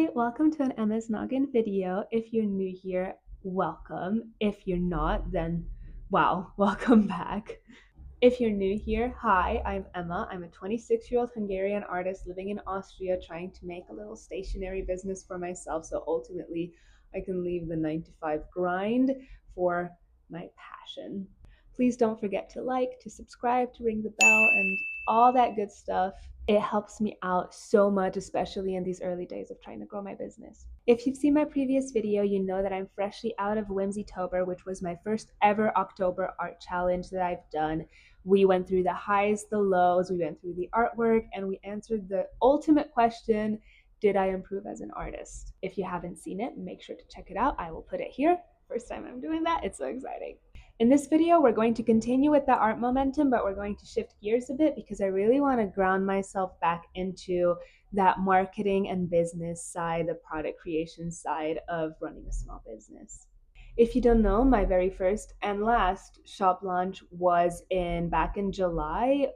Hi, welcome to an Emma's Noggin video. If you're new here, welcome. If you're not, then wow, welcome back. If you're new here, hi, I'm Emma. I'm a 26-year-old Hungarian artist living in Austria trying to make a little stationery business for myself so ultimately I can leave the 9 to 5 grind for my passion. Please don't forget to like, to subscribe, to ring the bell, and all that good stuff. It helps me out so much, especially in these early days of trying to grow my business. If you've seen my previous video, you know that I'm freshly out of Whimsytober, which was my first ever October art challenge that I've done. We went through the highs, the lows, we went through the artwork, and we answered the ultimate question, did I improve as an artist? If you haven't seen it, make sure to check it out. I will put it here. First time I'm doing that, it's so exciting. In this video, we're going to continue with the art momentum, but we're going to shift gears a bit because I really want to ground myself back into that marketing and business side, the product creation side of running a small business. If you don't know, my very first and last shop launch was back in July.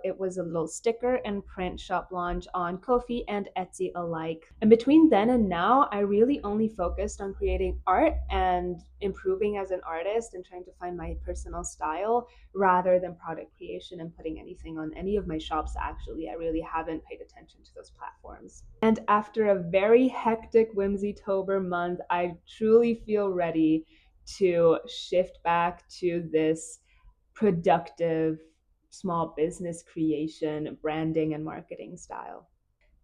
It was a little sticker and print shop launch on Ko-fi and Etsy alike. And between then and now, I really only focused on creating art and improving as an artist and trying to find my personal style rather than product creation and putting anything on any of my shops. Actually, I really haven't paid attention to those platforms. And after a very hectic Whimsytober month, I truly feel ready to shift back to this productive small business creation, branding, and marketing style.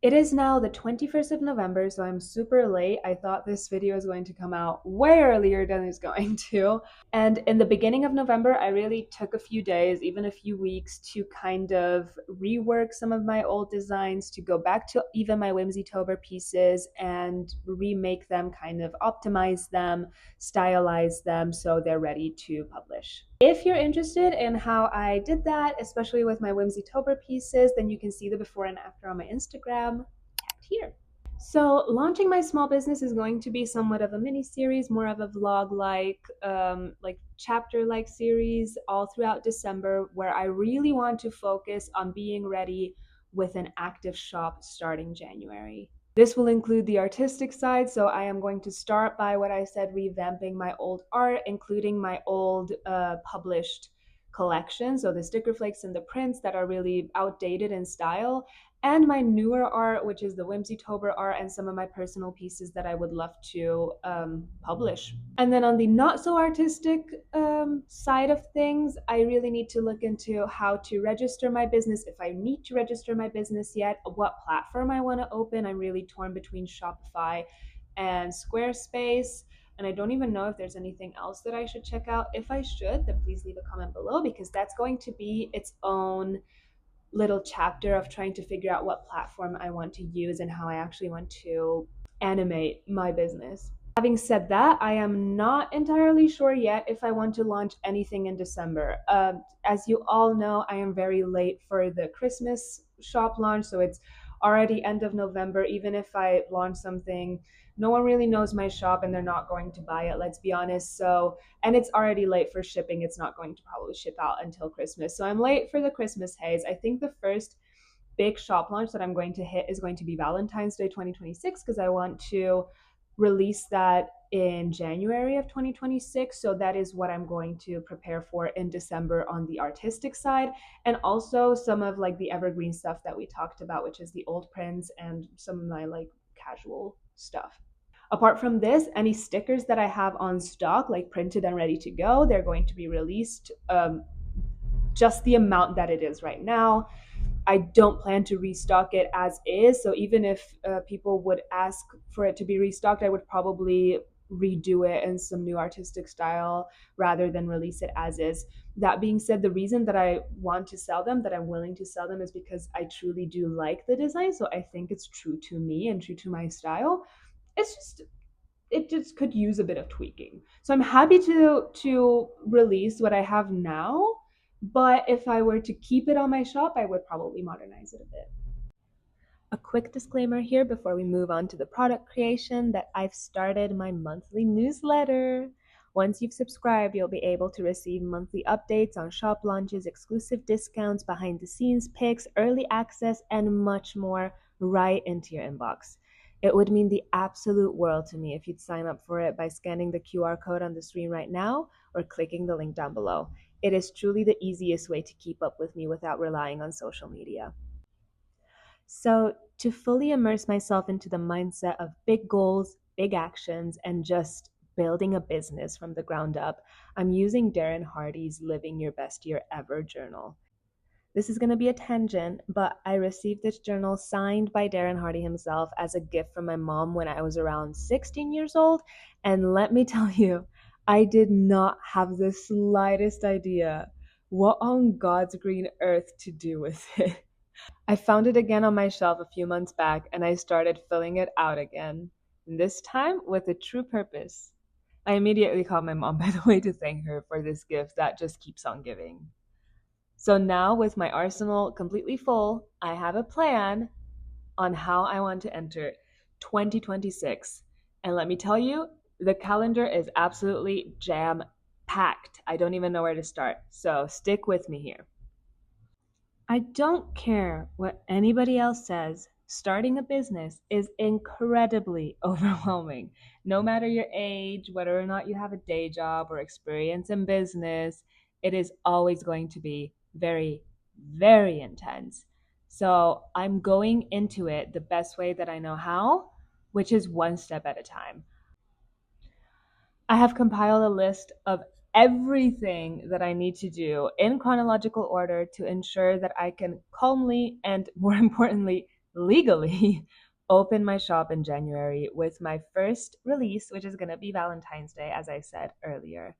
It is now the 21st of November, so I'm super late. I thought this video was going to come out way earlier than it's going to. And in the beginning of November, I really took a few days, even a few weeks, to kind of rework some of my old designs, to go back to even my Whimsytober pieces and remake them, kind of optimize them, stylize them so they're ready to publish. If you're interested in how I did that, especially with my Whimsytober pieces, then you can see the before and after on my Instagram tagged here. So launching my small business is going to be somewhat of a mini series, more of a vlog-like, like chapter-like series all throughout December, where I really want to focus on being ready with an active shop starting January. This will include the artistic side, so I am going to start by what I said, revamping my old art, including my old published collection, so the sticker flakes and the prints that are really outdated in style, and my newer art, which is the Whimsytober art and some of my personal pieces that I would love to publish. And then on the not so artistic side of things, I really need to look into how to register my business, if I need to register my business yet, what platform I want to open. I'm really torn between Shopify and Squarespace. And I don't even know if there's anything else that I should check out. If I should, then please leave a comment below because that's going to be its own little chapter of trying to figure out what platform I want to use and how I actually want to animate my business. Having said that, I am not entirely sure yet if I want to launch anything in December. As you all know, I am very late for the Christmas shop launch, so it's already end of November. Even if I launch something, no one really knows my shop and they're not going to buy it, let's be honest. So, and it's already late for shipping. It's not going to probably ship out until Christmas. So I'm late for the Christmas haze. I think the first big shop launch that I'm going to hit is going to be Valentine's Day 2026 because I want to release that in January of 2026. So that is what I'm going to prepare for in December on the artistic side. And also some of like the evergreen stuff that we talked about, which is the old prints and some of my like casual stuff. Apart from this, any stickers that I have on stock, like printed and ready to go, they're going to be released just the amount that it is right now. I don't plan to restock it as is. So even if people would ask for it to be restocked, I would probably redo it in some new artistic style rather than release it as is. That being said, the reason that I want to sell them, that I'm willing to sell them, is because I truly do like the design. So I think it's true to me and true to my style. It just could use a bit of tweaking. So I'm happy to release what I have now, but if I were to keep it on my shop, I would probably modernize it a bit. A quick disclaimer here before we move on to the product creation that I've started my monthly newsletter. Once you've subscribed, you'll be able to receive monthly updates on shop launches, exclusive discounts, behind the scenes pics, early access, and much more right into your inbox. It would mean the absolute world to me if you'd sign up for it by scanning the QR code on the screen right now or clicking the link down below. It is truly the easiest way to keep up with me without relying on social media. So, to fully immerse myself into the mindset of big goals, big actions, and just building a business from the ground up, I'm using Darren Hardy's Living Your Best Year Ever journal. This is going to be a tangent, but I received this journal signed by Darren Hardy himself as a gift from my mom when I was around 16 years old. And let me tell you, I did not have the slightest idea what on God's green earth to do with it. I found it again on my shelf a few months back and I started filling it out again, this time with a true purpose. I immediately called my mom, by the way, to thank her for this gift that just keeps on giving. So now, with my arsenal completely full, I have a plan on how I want to enter 2026. And let me tell you, the calendar is absolutely jam packed. I don't even know where to start. So stick with me here. I don't care what anybody else says. Starting a business is incredibly overwhelming. No matter your age, whether or not you have a day job or experience in business, it is always going to be very, very intense. So I'm going into it the best way that I know how, which is one step at a time. I have compiled a list of everything that I need to do in chronological order to ensure that I can calmly and, more importantly, legally open my shop in January with my first release, which is going to be Valentine's Day, as I said earlier.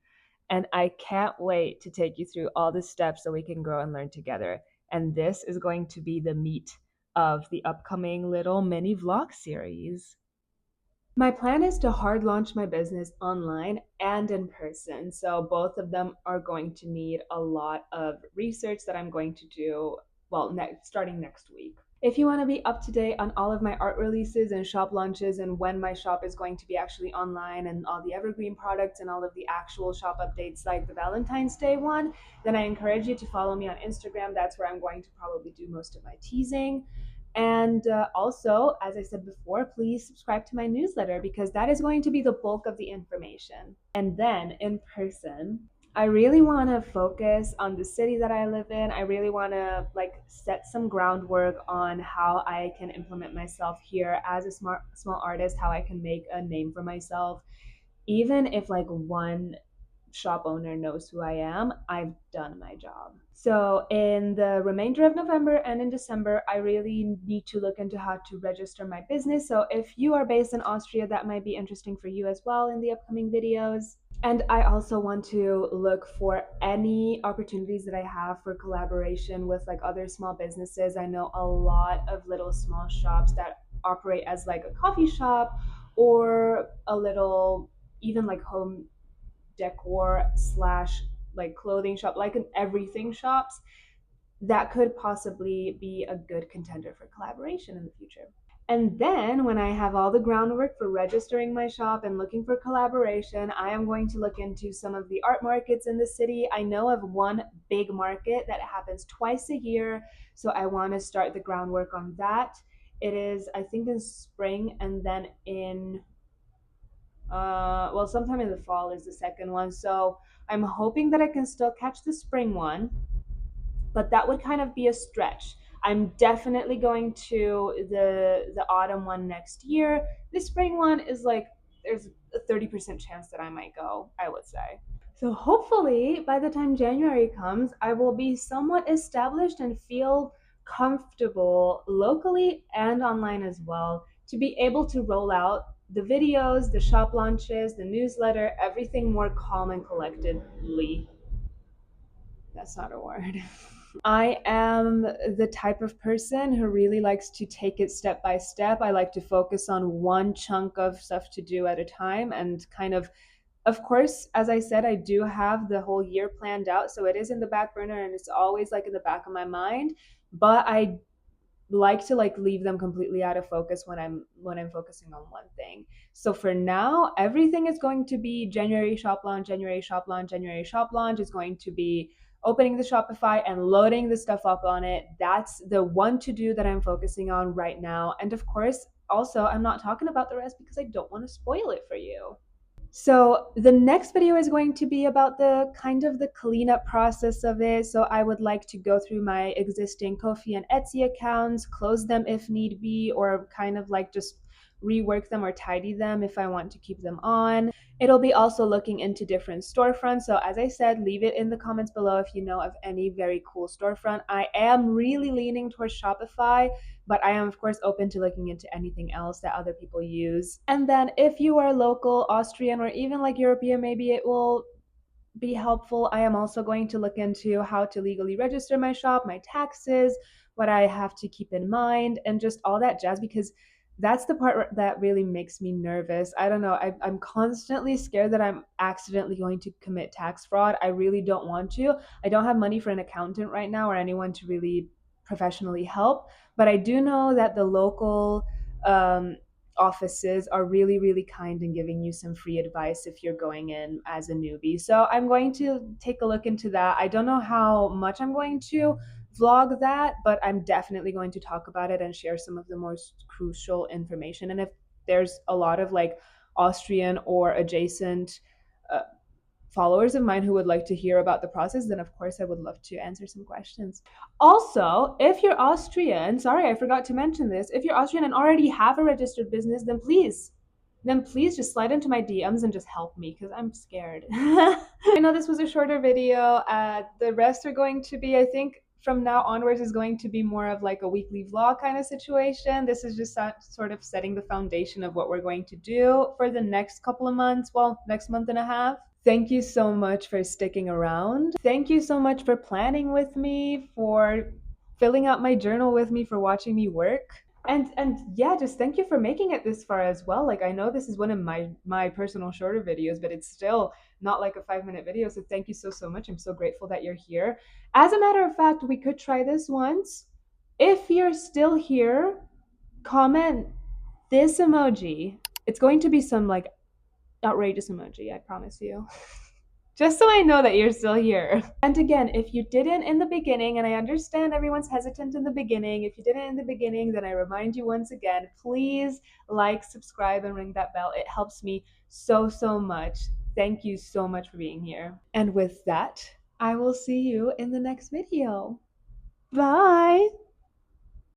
And I can't wait to take you through all the steps so we can grow and learn together. And this is going to be the meat of the upcoming little mini vlog series. My plan is to hard launch my business online and in person. So both of them are going to need a lot of research that I'm going to do, well, starting next week. If you want to be up to date on all of my art releases and shop launches and when my shop is going to be actually online and all the evergreen products and all of the actual shop updates like the Valentine's Day one, then I encourage you to follow me on Instagram. That's where I'm going to probably do most of my teasing. And also, as I said before, please subscribe to my newsletter because that is going to be the bulk of the information. And then in person, I really want to focus on the city that I live in. I really want to set some groundwork on how I can implement myself here as a small artist, how I can make a name for myself. Even if like one shop owner knows who I am, I've done my job. So, in the remainder of November and in December, I really need to look into how to register my business. So, if you are based in Austria, that might be interesting for you as well in the upcoming videos. And I also want to look for any opportunities that I have for collaboration with like other small businesses. I know a lot of little small shops that operate as like a coffee shop or a little even like home decor slash like clothing shop, like an everything shops that could possibly be a good contender for collaboration in the future. And then when I have all the groundwork for registering my shop and looking for collaboration, I am going to look into some of the art markets in the city. I know of one big market that happens twice a year, so I want to start the groundwork on that. It is, I think, in spring and then in well, sometime in the fall is the second one. So I'm hoping that I can still catch the spring one, but that would kind of be a stretch. I'm definitely going to the autumn one next year. The spring one is like there's a 30% chance that I might go, I would say. So hopefully by the time January comes, I will be somewhat established and feel comfortable locally and online as well to be able to roll out the videos, the shop launches, the newsletter, everything more calm and collectedly. That's not a word. I am the type of person who really likes to take it step by step. I like to focus on one chunk of stuff to do at a time and kind of course, as I said, I do have the whole year planned out, so it is in the back burner and it's always like in the back of my mind, but I like to like leave them completely out of focus when I'm focusing on one thing. So for now, everything is going to be January shop launch, January shop launch, January shop launch is going to be opening the Shopify and loading the stuff up on it. That's the one to do that I'm focusing on right now. And of course, also, I'm not talking about the rest because I don't want to spoil it for you. So the next video is going to be about the kind of the cleanup process of it. So I would like to go through my existing Ko-fi and Etsy accounts, close them if need be, or kind of like just rework them or tidy them if I want to keep them on. It'll be also looking into different storefronts. So as I said, leave it in the comments below if you know of any very cool storefront. I am really leaning towards Shopify, but I am of course open to looking into anything else that other people use. And then if you are local, Austrian, or even like European, maybe it will be helpful. I am also going to look into how to legally register my shop, my taxes, what I have to keep in mind, and just all that jazz, because that's the part that really makes me nervous. I don't know. I'm constantly scared that I'm accidentally going to commit tax fraud. I really don't want to. I don't have money for an accountant right now or anyone to really professionally help, but I do know that the local offices are really, really kind in giving you some free advice if you're going in as a newbie. So I'm going to take a look into that. I don't know how much I'm going to vlog that, but I'm definitely going to talk about it and share some of the most crucial information. And if there's a lot of like Austrian or adjacent followers of mine who would like to hear about the process, then of course I would love to answer some questions. Also, if you're Austrian, sorry, I forgot to mention this, if you're Austrian and already have a registered business, then please just slide into my DMs and just help me because I'm scared. I know this was a shorter video. The rest are going to be, I think, from now onwards is going to be more of like a weekly vlog kind of situation. This is just sort of setting the foundation of what we're going to do for the next couple of months, well, next month and a half. Thank you so much for sticking around. Thank you so much for planning with me, for filling out my journal with me, for watching me work. And yeah, just thank you for making it this far as well. Like I know this is one of my personal shorter videos, but it's still not like a 5-minute video. So thank you so much. I'm so grateful that you're here. As a matter of fact, we could try this once. If you're still here, comment this emoji. It's going to be some like outrageous emoji, I promise you. Just so I know that you're still here. And again, if you didn't in the beginning, and I understand everyone's hesitant in the beginning, if you didn't in the beginning, then I remind you once again, please like, subscribe, and ring that bell. It helps me so much. Thank you so much for being here. And with that, I will see you in the next video. Bye.